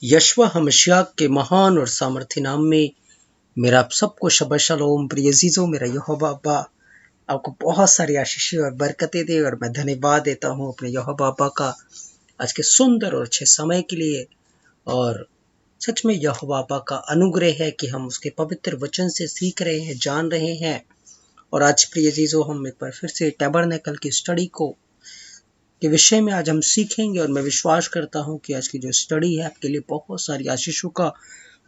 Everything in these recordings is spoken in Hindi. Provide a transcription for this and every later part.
यशवा हमेशा के महान और सामर्थ्य नाम में मेरा आप सबको शबा शलोम। प्रिय अजीजों, मेरा यहोवा अब्बा आपको बहुत सारी आशीषें और बरकतें दे, और मैं धन्यवाद देता हूँ अपने यहोवा अब्बा का आज के सुंदर और अच्छे समय के लिए। और सच में यहोवा अब्बा का अनुग्रह है कि हम उसके पवित्र वचन से सीख रहे हैं, जान रहे हैं। और आज प्रिय अजीजों, हम एक बार फिर से टैबरनेकल की स्टडी के विषय में आज हम सीखेंगे, और मैं विश्वास करता हूं कि आज की जो स्टडी है आपके लिए बहुत सारी आशीषों का,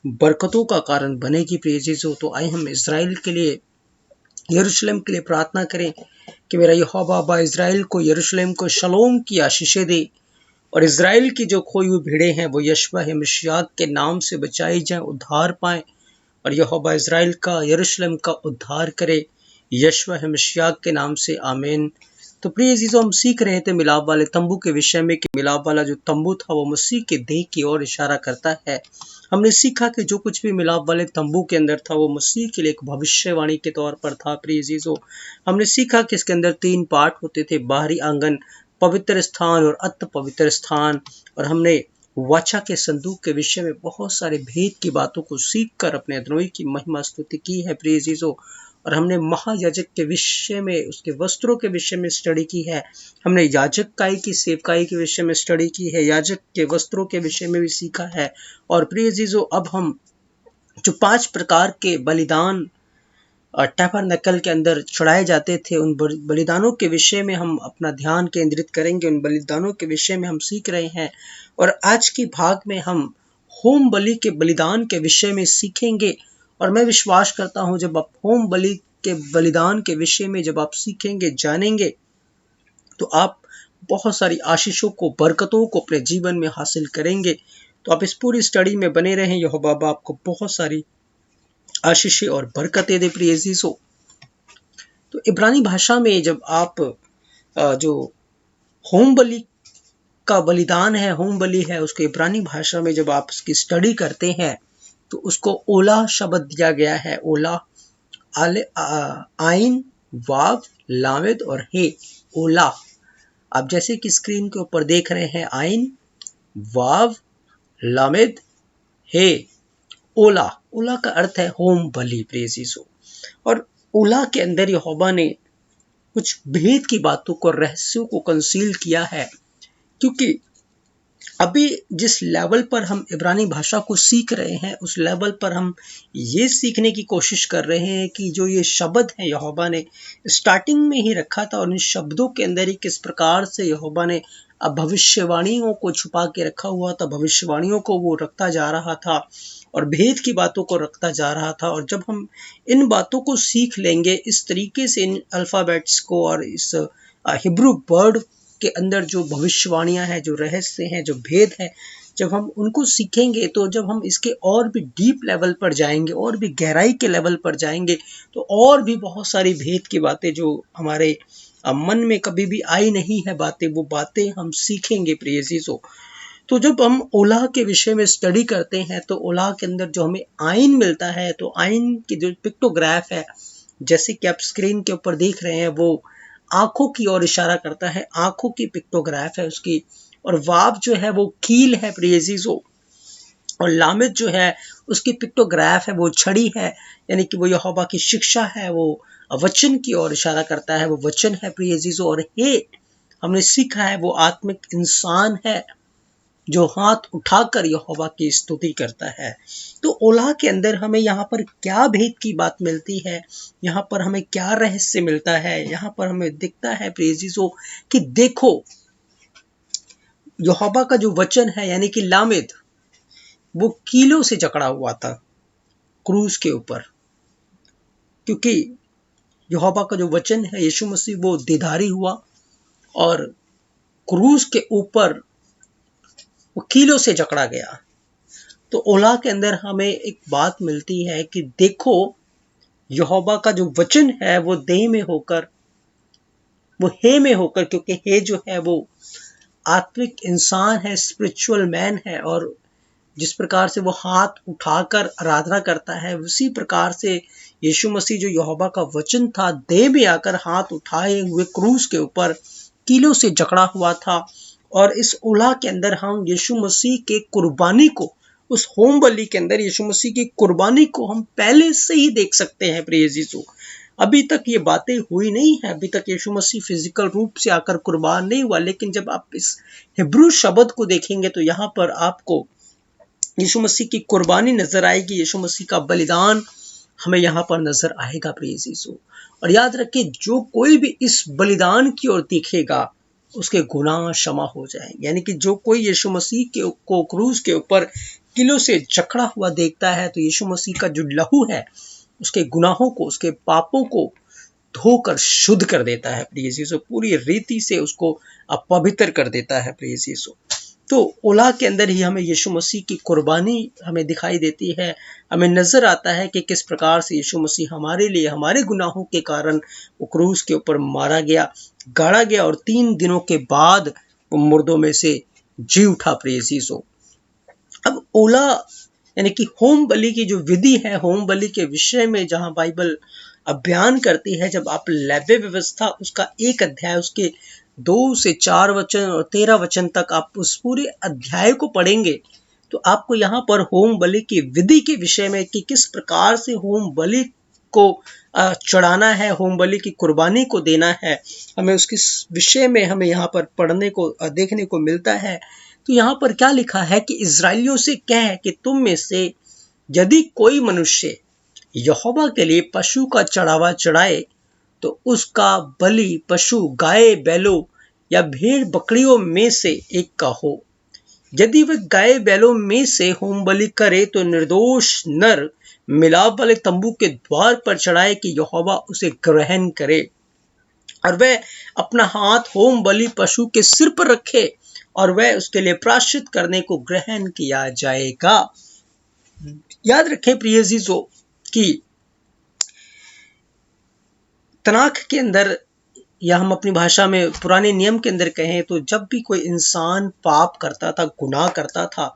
बरकतों का कारण बनेगी। प्रिय अजीजों, तो आइए हम इजराइल के लिए, यरूशलेम के लिए प्रार्थना करें कि मेरा यहोवा अब्बा इजराइल को, यरूशलेम को शलोम की आशीषें दे, और इजराइल की जो खोई हुई भीड़ें हैं वो यशवा मसीह के नाम से बचाई जाएं, उद्धार पाएं, और यहोवा इजराइल का, यरूशलेम का उद्धार करे यशवा मसीह के नाम से, आमीन। तो प्रिय अजीजों, हम सीख रहे थे मिलाप वाले तंबू के विषय में कि मिलाप वाला जो तंबू था वो मसीह के देह की ओर इशारा करता है। हमने सीखा कि जो कुछ भी मिलाप वाले तंबू के अंदर था वो मसीह के लिए एक भविष्यवाणी के तौर पर था। प्रिय अजीजों, हमने सीखा कि इसके अंदर 3 पार्ट होते थे: बाहरी आंगन, पवित्र स्थान और अति पवित्र स्थान। और हमने वाचा के संदूक के विषय में बहुत सारे भेद की बातों को सीखकर अपने अदनोई की महिमा स्तुति की है। प्रिय अजीजों, और हमने महायाजक के विषय में, उसके वस्त्रों के विषय में स्टडी की है। हमने याजकाई की सेवकाई के विषय में स्टडी की है, याजक के वस्त्रों के विषय में भी सीखा है। और प्रिय अजीजों, अब हम जो 5 प्रकार के बलिदान टैबरनेकल के अंदर चढ़ाए जाते थे, उन बलिदानों के विषय में हम अपना ध्यान केंद्रित करेंगे। उन बलिदानों के विषय में हम सीख रहे हैं, और आज की भाग में हम होम बलि के बलिदान के विषय में सीखेंगे। और मैं विश्वास करता हूं, जब आप होम बलि के बलिदान के विषय में जब आप सीखेंगे, जानेंगे, तो आप बहुत सारी आशीषों को, बरकतों को अपने जीवन में हासिल करेंगे। तो आप इस पूरी स्टडी में बने रहें। यहोवा बाबा आपको बहुत सारी आशीषें और बरकतें दे। प्रिय अजीजों, तो इब्रानी भाषा में जब आप जो होम बलि का बलिदान है, होम बलि है, उसको इब्रानी भाषा में जब आप उसकी स्टडी करते हैं तो उसको ओला शब्द दिया गया है। ओला, आइन, वाव, लामेद और हे। ओला, आप जैसे कि स्क्रीन के ऊपर देख रहे हैं, आइन, वाव, लामेद, हे। ओला, ओला का अर्थ है होम बलि। प्रिय अजीजों, और ओला के अंदर यहोवा ने कुछ भेद की बातों को, रहस्यों को कंसील किया है। क्योंकि अभी जिस लेवल पर हम इब्रानी भाषा को सीख रहे हैं, उस लेवल पर हम ये सीखने की कोशिश कर रहे हैं कि जो ये शब्द है यहोवा ने स्टार्टिंग में ही रखा था, और इन शब्दों के अंदर ही किस प्रकार से यहोवा ने भविष्यवाणियों को छुपा के रखा हुआ था, भविष्यवाणियों को वो रखता जा रहा था, और भेद की बातों को रखता जा रहा था। और जब हम इन बातों को सीख लेंगे इस तरीके से, इन अल्फ़ाबेट्स को और इस हिब्रू वर्ड के अंदर जो भविष्यवाणियां हैं, जो रहस्य हैं, जो भेद है, जब हम उनको सीखेंगे, तो जब हम इसके और भी डीप लेवल पर जाएंगे, और भी गहराई के लेवल पर जाएंगे, तो और भी बहुत सारी भेद की बातें जो हमारे मन में कभी भी आई नहीं है बातें, वो बातें हम सीखेंगे। प्रिय अजीजों, तो जब हम ओला के विषय में स्टडी करते हैं, तो ओला के अंदर जो हमें आइन मिलता है, तो आइन की जो पिक्टोग्राफ है, जैसे कि आप स्क्रीन के ऊपर देख रहे हैं, वो आंखों की ओर इशारा करता है, आंखों की पिक्टोग्राफ है उसकी। और वाव जो है वो कील है। प्रिय अजीजों, और लामिद जो है उसकी पिक्टोग्राफ है, वो छड़ी है, यानी कि वो यहोवा की शिक्षा है, वो वचन की ओर इशारा करता है, वो वचन है। प्रिय अजीजों, और हे हमने सीखा है वो आत्मिक इंसान है जो हाथ उठाकर यहोवा की स्तुति करता है। तो ओला के अंदर हमें यहाँ पर क्या भेद की बात मिलती है, यहाँ पर हमें क्या रहस्य मिलता है, यहाँ पर हमें दिखता है प्रिय अजीजों कि देखो, यहोवा का जो वचन है, यानी कि लामेद, वो कीलों से जकड़ा हुआ था क्रूस के ऊपर। क्योंकि यहोवा का जो वचन है, यीशु मसीह, वो दीदारी हुआ, और क्रूस के ऊपर वो कीलों से जकड़ा गया। तो ओला के अंदर हमें एक बात मिलती है कि देखो, यहोवा का जो वचन है वो देह में होकर, वो हे में होकर, क्योंकि हे जो है वो आत्मिक इंसान है, स्पिरिचुअल मैन है, और जिस प्रकार से वो हाथ उठाकर आराधना करता है, उसी प्रकार से यीशु मसीह जो यहोवा का वचन था, देह में आकर हाथ उठाए हुए क्रूस के ऊपर कीलों से जकड़ा हुआ था। और इस ओला के अंदर हम यीशु मसीह के कुर्बानी को उस होम बलि के अंदर यीशु मसीह की कुर्बानी को हम पहले से ही देख सकते हैं। प्रिय यीशु, अभी तक ये बातें हुई नहीं है, अभी तक यीशु मसीह फिजिकल रूप से आकर कुर्बान नहीं हुआ, लेकिन जब आप इस हिब्रू शब्द को देखेंगे तो यहाँ पर आपको यीशु मसीह की कुर्बानी नजर आएगी, यीशु मसीह का बलिदान हमें यहाँ पर नजर आएगा। प्रिय यीशु, और याद रखिए, जो कोई भी इस बलिदान की ओर देखेगा उसके गुनाह क्षमा हो जाएंगे। यानी कि जो कोई यीशु मसीह को क्रूस के ऊपर किलो से जकड़ा हुआ देखता है तो यीशु मसीह का जो लहू है उसके गुनाहों को, उसके पापों को धोकर शुद्ध कर देता है। प्रिय यीशु, पूरी रीति से उसको अपवित्र कर देता है। प्रिय यीशु, तो ओला के अंदर ही हमें यीशु मसीह की कुर्बानी हमें दिखाई देती है। हमें नजर आता है कि किस प्रकार से यीशु मसीह हमारे लिए, हमारे गुनाहों के कारण वो क्रूस के ऊपर मारा गया, गाड़ा गया और 3 दिनों के बाद वो मुर्दों में से जी उठा। प्रिय यीशु, अब ओला यानी कि होम बलि की जो विधि है, होम बलि के विषय में जहां बाइबल बयान करती है, जब आप लेवी व्यवस्था उसका 1 अध्याय उसके 2 से 4 वचन और 13 वचन तक आप उस पूरे अध्याय को पढ़ेंगे तो आपको यहाँ पर होम बलि की विधि के विषय में कि किस प्रकार से होम बलि को चढ़ाना है, होम बलि की कुर्बानी को देना है, हमें उसके विषय में हमें यहाँ पर पढ़ने को देखने को मिलता है। तो यहाँ पर क्या लिखा है कि इजराइलियों से कह कि तुम में से यदि कोई मनुष्य यहोवा के लिए पशु का चढ़ावा चढ़ाए तो उसका बलि पशु गाय बैलों या भेड़ बकरियों में से एक का हो। यदि वह गाय बैलों में से होम बलि करे तो निर्दोष नर मिलाप वाले तंबू के द्वार पर चढ़ाए कि यहोवा उसे ग्रहण करे, और वह अपना हाथ होम बलि पशु के सिर पर रखे और वह उसके लिए प्रायश्चित करने को ग्रहण किया जाएगा। याद रखें प्रिय अजीजों कि तनाख के अंदर, या हम अपनी भाषा में पुराने नियम के अंदर कहें तो जब भी कोई इंसान पाप करता था, गुनाह करता था,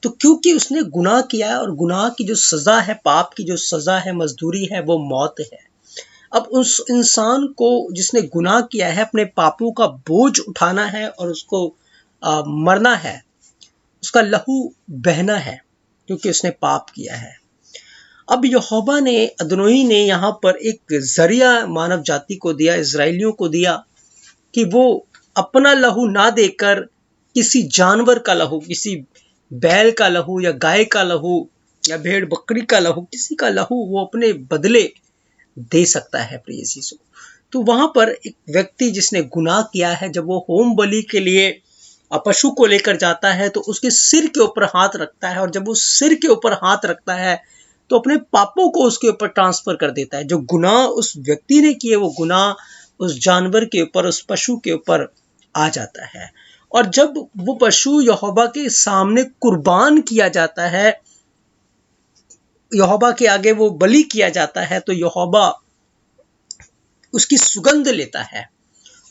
तो क्योंकि उसने गुनाह किया है और गुनाह की जो सजा है, पाप की जो सजा है, मजदूरी है, वो मौत है। अब उस इंसान को जिसने गुनाह किया है अपने पापों का बोझ उठाना है और उसको मरना है, उसका लहू बहना है क्योंकि उसने पाप किया है। अब यहोवा ने, अदोनी ने यहाँ पर एक जरिया मानव जाति को दिया, इजराइलियों को दिया कि वो अपना लहू ना देकर किसी जानवर का लहू, किसी बैल का लहू या गाय का लहू या भेड़ बकरी का लहू, किसी का लहू वो अपने बदले दे सकता है। प्रिय यीशु, तो वहां पर एक व्यक्ति जिसने गुनाह किया है, जब वो होम बलि के लिए पशु को लेकर जाता है तो उसके सिर के ऊपर हाथ रखता है, और जब वो सिर के ऊपर हाथ रखता है तो अपने पापों को उसके ऊपर ट्रांसफर कर देता है। जो गुनाह उस व्यक्ति ने किए वो गुनाह उस जानवर के ऊपर, उस पशु के ऊपर आ जाता है। और जब वो पशु यहोवा के सामने कुर्बान किया जाता है, यहोवा के आगे वो बलि किया जाता है, तो यहोवा उसकी सुगंध लेता है।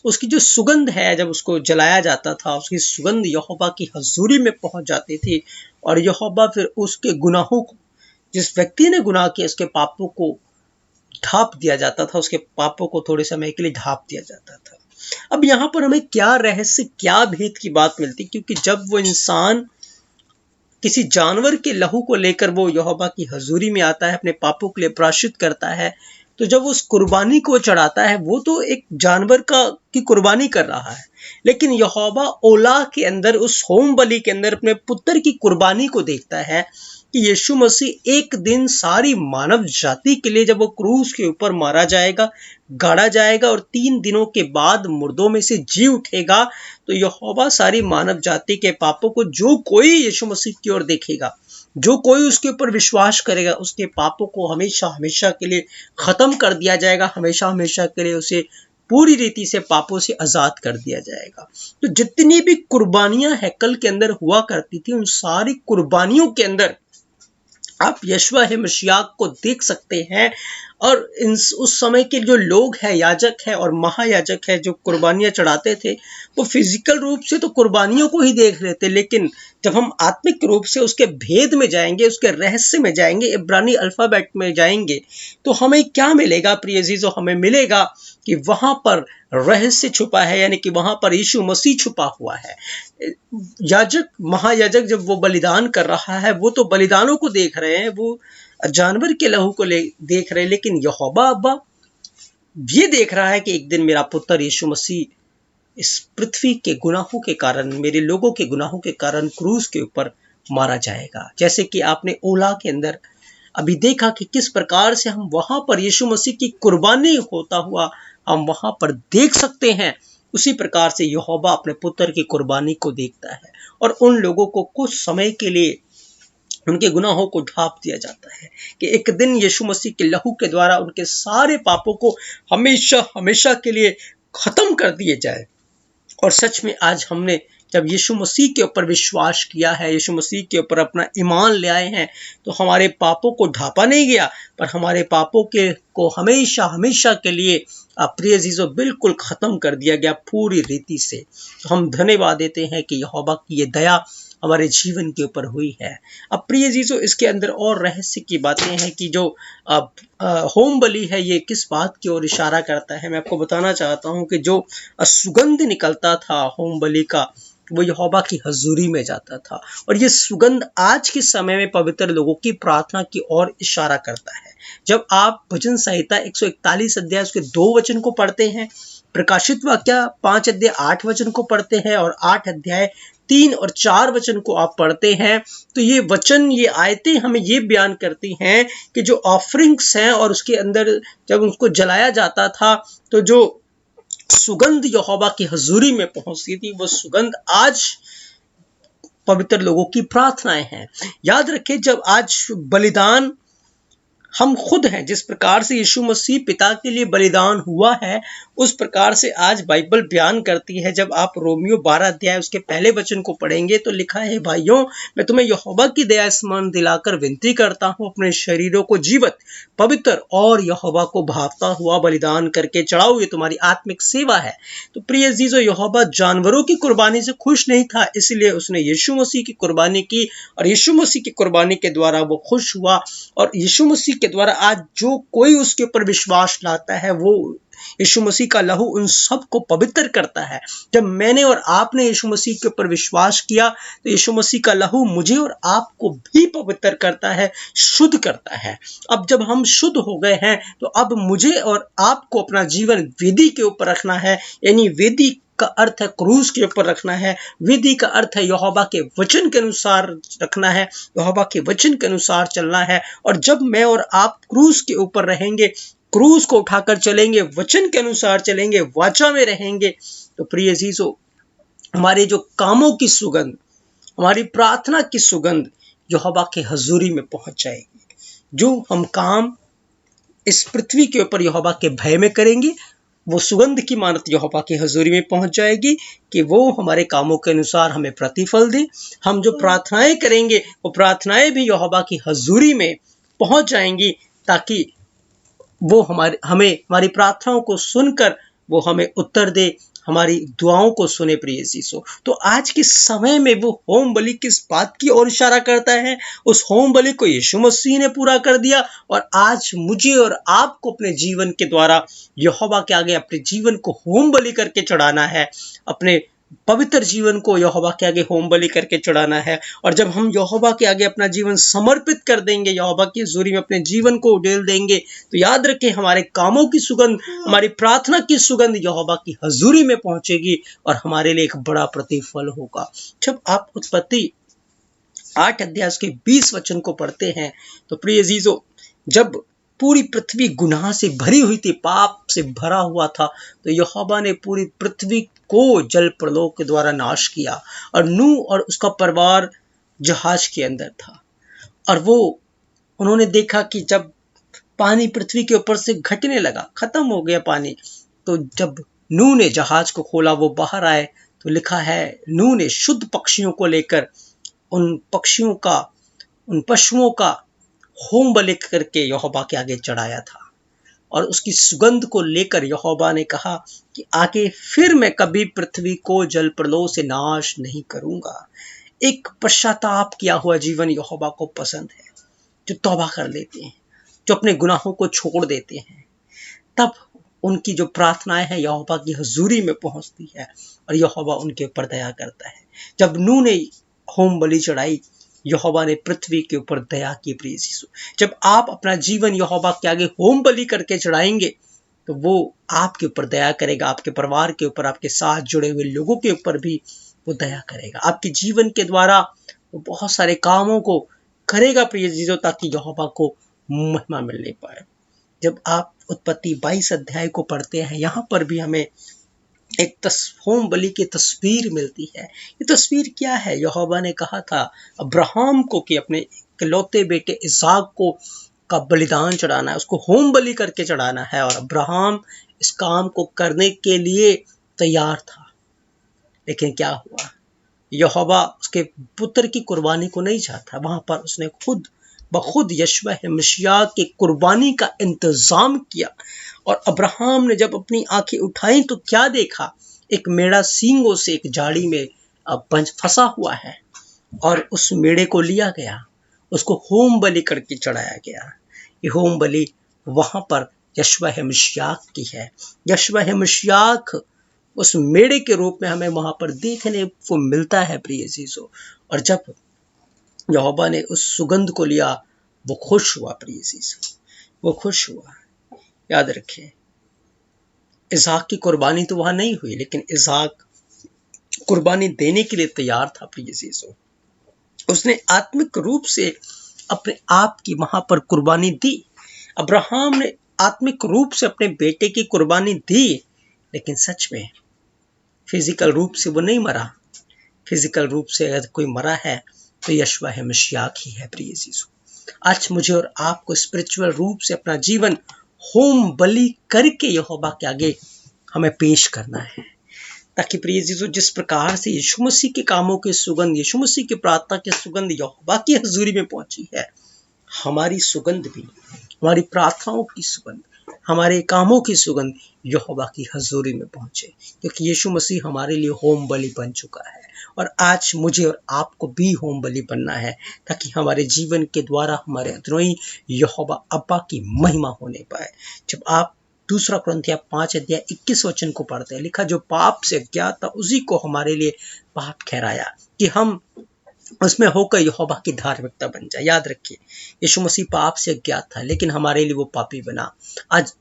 उसकी जो सुगंध है, जब उसको जलाया जाता था, उसकी सुगंध यहोवा की हजूरी में पहुंच जाती थी और यहोवा फिर उसके गुनाहों को, जिस व्यक्ति ने गुनाह किया, उसके पापों को ढांप दिया जाता था, उसके पापों को थोड़े समय के लिए ढांप दिया जाता था। अब यहाँ पर हमें क्या रहस्य, क्या भेद की बात मिलती, क्योंकि जब वो इंसान किसी जानवर के लहू को लेकर वो यहोवा की हजूरी में आता है, अपने पापों के लिए प्रायश्चित करता है, तो जब उस कुर्बानी को चढ़ाता है वो तो एक जानवर की कुर्बानी कर रहा है, लेकिन यहोवा ओला के अंदर, उस होम बलि के अंदर अपने पुत्र की कुर्बानी को देखता है कि यीशु मसीह एक दिन सारी मानव जाति के लिए, जब वो क्रूस के ऊपर मारा जाएगा, गाड़ा जाएगा और 3 दिनों के बाद मुर्दों में से जी उठेगा, तो यहोवा सारी मानव जाति के पापों को, जो कोई यीशु मसीह की ओर देखेगा, जो कोई उसके ऊपर विश्वास करेगा, उसके पापों को हमेशा हमेशा के लिए खत्म कर दिया जाएगा, हमेशा हमेशा के लिए उसे पूरी रीति से पापों से आजाद कर दिया जाएगा। तो जितनी भी कुर्बानियां हैकल के अंदर हुआ करती थी, उन सारी कुर्बानियों के अंदर आप यशवा है मसीह को देख सकते हैं, और उस समय के जो लोग हैं, याजक है और महायाजक है, जो कुर्बानियां चढ़ाते थे, वो फिजिकल रूप से तो कुर्बानियों को ही देख रहे थे, लेकिन जब हम आत्मिक रूप से उसके भेद में जाएंगे, उसके रहस्य में जाएंगे, इब्रानी अल्फाबेट में जाएंगे, तो हमें क्या मिलेगा प्रिय अजीजों? हमें मिलेगा कि वहां पर रहस्य छुपा है, यानी कि वहां पर यीशु मसीह छुपा हुआ है। याजक, महायाजक जब वो बलिदान कर रहा है, वो तो बलिदानों को देख रहे हैं, वो जानवर के लहू को देख रहे हैं, लेकिन यहोवा अब्बा ये देख रहा है कि एक दिन मेरा पुत्र यीशु मसीह इस पृथ्वी के गुनाहों के कारण, मेरे लोगों के गुनाहों के कारण क्रूस के ऊपर मारा जाएगा। जैसे कि आपने ओला के अंदर अभी देखा कि किस प्रकार से हम वहां पर यीशु मसीह की कुर्बानी होता हुआ हम वहां पर देख सकते हैं, उसी प्रकार से यहोवा अपने पुत्र की कुर्बानी को देखता है और उन लोगों को कुछ समय के लिए उनके गुनाहों को ढांप दिया जाता है कि एक दिन यीशु मसीह के लहू के द्वारा उनके सारे पापों को हमेशा हमेशा के लिए खत्म कर दिए जाए। और सच में आज हमने जब यीशु मसीह के ऊपर विश्वास किया है, यीशु मसीह के ऊपर अपना ईमान ले आए हैं, तो हमारे पापों को ढांपा नहीं गया, पर हमारे पापों के को हमेशा हमेशा के लिए प्रिय अजीजों बिल्कुल खत्म कर दिया गया पूरी रीति से। तो हम धन्यवाद देते हैं कि यहोवा की ये दया हमारे जीवन के ऊपर हुई है। अब प्रिय अजीजों इसके अंदर और रहस्य की बातें हैं कि जो होम बलि है, ये किस बात की ओर इशारा करता है। मैं आपको बताना चाहता हूं कि जो सुगंध निकलता था होम बलि का, वो यहोवा की हजूरी में जाता था, और ये सुगंध आज के समय में पवित्र लोगों की प्रार्थना की ओर इशारा करता है। जब आप भजन संहिता 141 अध्याय उसके 2 वचन को पढ़ते हैं, प्रकाशित वाक्य 5 अध्याय 8 वचन को पढ़ते हैं, और 8 अध्याय 3 और 4 वचन को आप पढ़ते हैं, तो ये वचन, ये आयतें हमें ये बयान करती हैं कि जो ऑफरिंग्स हैं और उसके अंदर जब उसको जलाया जाता था, तो जो सुगंध यहोवा की हजूरी में पहुंचती थी, वो सुगंध आज पवित्र लोगों की प्रार्थनाएं हैं। याद रखें, जब आज बलिदान हम खुद हैं, जिस प्रकार से यीशु मसीह पिता के लिए बलिदान हुआ है, उस प्रकार से आज बाइबल बयान करती है। जब आप रोमियो 12 अध्याय उसके पहले वचन को पढ़ेंगे तो लिखा है, भाइयों मैं तुम्हें यहोवा की दया स्मरण दिलाकर विनती करता हूं, अपने शरीरों को जीवित, पवित्र और यहोवा को भावता हुआ बलिदान करके चढ़ाओ, ये तुम्हारी आत्मिक सेवा है। तो प्रिय अजीजों, यहोवा जानवरों की कुर्बानी से खुश नहीं था, इसलिए उसने यीशु मसीह की कुर्बानी की, और यीशु मसीह की कुर्बानी के द्वारा वो खुश हुआ। और यीशु मसीह के द्वारा आज जो कोई उसके ऊपर विश्वास लाता है, वो यीशु मसीह का लहू उन सब को पवित्र करता है। जब मैंने और आपने यीशु मसीह के ऊपर विश्वास किया, तो यीशु मसीह का लहू मुझे और आपको भी पवित्र करता है, शुद्ध करता है। अब जब हम शुद्ध हो गए हैं, तो अब मुझे और आपको अपना जीवन वेदी के ऊपर रखना है, यानी वेदी का अर्थ है क्रूस के ऊपर रखना है, विधि का अर्थ है यहोवा के वचन के अनुसार रखना है, यहोवा के वचन के अनुसार चलना है। और जब मैं और आप क्रूस के ऊपर रहेंगे, क्रूस को उठाकर चलेंगे, वचन के अनुसार चलेंगे, वाचा में रहेंगे, तो प्रिय अजीजों हमारे जो कामों की सुगंध, हमारी प्रार्थना की सुगंध यहोवा के हजूरी में पहुंच जाएगी। जो हम काम इस पृथ्वी के ऊपर यहोवा के भय में करेंगे, वो सुगंध की मानत यहोवा की हजूरी में पहुंच जाएगी कि वो हमारे कामों के अनुसार हमें प्रतिफल दे। हम जो प्रार्थनाएं करेंगे, वो प्रार्थनाएं भी यहोवा की हजूरी में पहुंच जाएंगी, ताकि वो हमारी प्रार्थनाओं को सुनकर वो हमें उत्तर दे, हमारी दुआओं को सुने। प्रिय अजीजों, तो आज के समय में वो होम बलि किस बात की ओर इशारा करता है? उस होम बलि को यीशु मसीह ने पूरा कर दिया, और आज मुझे और आपको अपने जीवन के द्वारा यहोवा के आगे अपने जीवन को होम बलि करके चढ़ाना है, अपने पवित्र जीवन को यहोवा के आगे होम बलि करके चढ़ाना है। और जब हम यहोवा के आगे अपना जीवन समर्पित कर देंगे, यहोवा की हजूरी में अपने जीवन को उड़ेल देंगे, तो याद रखें हमारे कामों की सुगंध, हमारी प्रार्थना की सुगंध यहोवा की हजूरी में पहुंचेगी और हमारे लिए एक बड़ा प्रतिफल होगा। जब आप उत्पत्ति 8 अध्याय के 20 वचन को पढ़ते हैं, तो प्रिय अजीजों जब पूरी पृथ्वी गुनाह से भरी हुई थी, पाप से भरा हुआ था, तो यहोवा ने पूरी पृथ्वी को जल प्रलय के द्वारा नाश किया, और नूह और उसका परिवार जहाज के अंदर था। और वो उन्होंने देखा कि जब पानी पृथ्वी के ऊपर से घटने लगा, खत्म हो गया पानी, तो जब नूह ने जहाज को खोला, वो बाहर आए, तो लिखा है नूह ने शुद्ध पक्षियों को लेकर उन पक्षियों का, उन पशुओं का होम बलि करके यहोवा के आगे चढ़ाया था। और उसकी सुगंध को लेकर यहोवा ने कहा कि आगे फिर मैं कभी पृथ्वी को जल प्रलय से नाश नहीं करूंगा। एक पश्चाताप किया हुआ जीवन यहोवा को पसंद है, जो तौबा कर लेते हैं, जो अपने गुनाहों को छोड़ देते हैं। तब उनकी जो प्रार्थनाएं हैं यहोवा की हजूरी में पहुंचती है और यहोवा उनके ऊपर दया करता है। जब नूह ने होम बलि चढ़ाई, यहोवा ने पृथ्वी के ऊपर दया की। प्रिय यीशु, जब आप अपना जीवन यहोवा के आगे होम बलि करके चढ़ाएंगे तो वो आपके ऊपर दया करेगा, आपके परिवार के ऊपर, आपके साथ जुड़े हुए लोगों के ऊपर भी वो दया करेगा। आपके जीवन के द्वारा वो बहुत सारे कामों को करेगा प्रिय यीशु, ताकि यहोवा को महिमा मिलने पाए। जब आप उत्पत्ति 22 अध्याय को पढ़ते हैं, यहाँ पर भी हमें एक होम बलि की तस्वीर मिलती है। ये तस्वीर क्या है? यहोवा ने कहा था अब्राहम को कि अपने इकलौते बेटे इसहाक को का बलिदान चढ़ाना है, उसको होम बलि करके चढ़ाना है, और अब्राहम इस काम को करने के लिए तैयार था। लेकिन क्या हुआ? यहोवा उसके पुत्र की कुर्बानी को नहीं चाहता। वहां पर उसने खुद यशवा मसीह की कुर्बानी का इंतजाम किया। और अब्राहम ने जब अपनी आंखें उठाई तो क्या देखा? एक मेढ़ा सींगों से एक झाड़ी में फंसा हुआ है, और उस मेढ़े को लिया गया, उसको होम बलि करके चढ़ाया गया। ये होम बलि वहां पर यशवा मसीह की है। यशवा मसीह उस मेढ़े के रूप में हमें वहां पर देखने को मिलता है प्रिय चीजों। और जब यहोवा ने उस सुगंध को लिया, वो खुश हुआ प्रिय चीजों, वो खुश हुआ। याद रखें, इसहाक की कुर्बानी तो वहां नहीं हुई, लेकिन इसहाक कुर्बानी देने के लिए तैयार था प्रिय चीजों। उसने आत्मिक रूप से अपने आप की वहां पर कुर्बानी दी। अब्राहम ने आत्मिक रूप से अपने बेटे की कुर्बानी दी, लेकिन सच में फिजिकल रूप से वो नहीं मरा। फिजिकल रूप से अगर कोई मरा है तो यशवा मसीह ही है प्रिय यीशु। आज मुझे और आपको स्पिरिचुअल रूप से अपना जीवन होम बलि करके यहोवा के आगे हमें पेश करना है, ताकि प्रिय यीशु जिस प्रकार से यीशु मसीह के कामों की सुगंध, यीशु मसीह की प्रार्थना की सुगंध यहोवा की हजूरी में पहुंची है, हमारी सुगंध भी, हमारी प्रार्थनाओं की सुगंध, हमारे कामों की सुगंध यहोवा की हजूरी में पहुंचे, क्योंकि यीशु मसीह हमारे लिए होम बलि बन चुका है। और आज मुझे और आपको भी होम बलि बनना है, ताकि हमारे जीवन के द्वारा हमारे अंदरूनी यहोवा अब्बा की महिमा होने पाए। जब आप 2 कुरिन्थियों 5 अध्याय 21 वचन को पढ़ते हैं, लिखा जो पाप से अज्ञात था उसी को हमारे लिए पाप ठहराया, कि हम उसमें होकर यहोवा की धार्मिकता बन जाए। याद रखिए, यीशु मसीह पाप से अज्ञात था, लेकिन हमारे लिए वो पापी बना। आज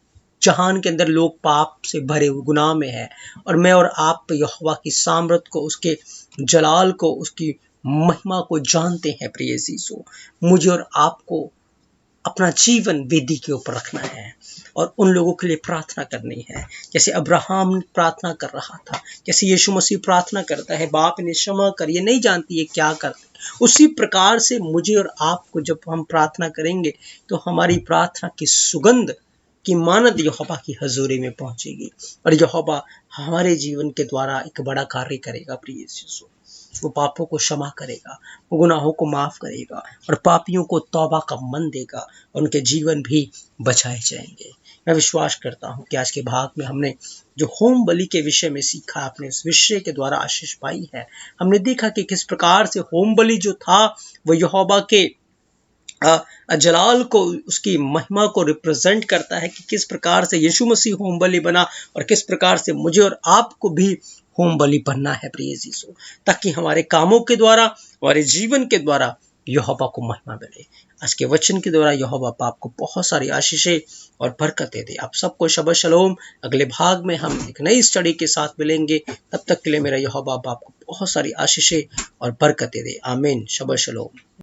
जहान के अंदर लोग पाप से भरे हुए गुनाह में है, और मैं और आप यहोवा की सामर्थ को, उसके जलाल को, उसकी महिमा को जानते हैं। प्रिय यीशु, मुझे और आपको अपना जीवन वेदी के ऊपर रखना है और उन लोगों के लिए प्रार्थना करनी है, जैसे अब्राहम प्रार्थना कर रहा था, जैसे यीशु मसीह प्रार्थना करता है, बाप ने क्षमा कर, ये नहीं जानती है क्या करते। उसी प्रकार से मुझे और आपको जब हम प्रार्थना करेंगे तो हमारी प्रार्थना की सुगंध की मानद यहोवा की हजूरी में पहुंचेगी, और यहोवा हमारे जीवन के द्वारा एक बड़ा कार्य करेगा। प्रिय यीशु, वो पापों को क्षमा करेगा, वो गुनाहों को माफ करेगा, और पापियों को तौबा का मन देगा, और उनके जीवन भी बचाए जाएंगे। मैं विश्वास करता हूँ कि आज के भाग में हमने जो होम बलि के विषय में सीखा, आपने इस विषय के द्वारा आशीष पाई है। हमने देखा कि किस प्रकार से होम बलि जो था वो यहोवा के जलाल को, उसकी महिमा को रिप्रेजेंट करता है, कि किस प्रकार से यीशु मसीह होम बलि बना, और किस प्रकार से मुझे और आपको भी होम बलि बनना है प्रिय यीशु, ताकि हमारे कामों के द्वारा, हमारे जीवन के द्वारा यहोवा को महिमा मिले। आज के वचन के द्वारा यहोवा आपको बहुत सारी आशीषें और बरकतें दे। आप सबको शबा शलोम। अगले भाग में हम एक नई स्टडी के साथ मिलेंगे। तब तक के लिए मेरा यहोवा आपको बहुत सारी आशीषें और बरकतें दे। आमीन। शबा शलोम।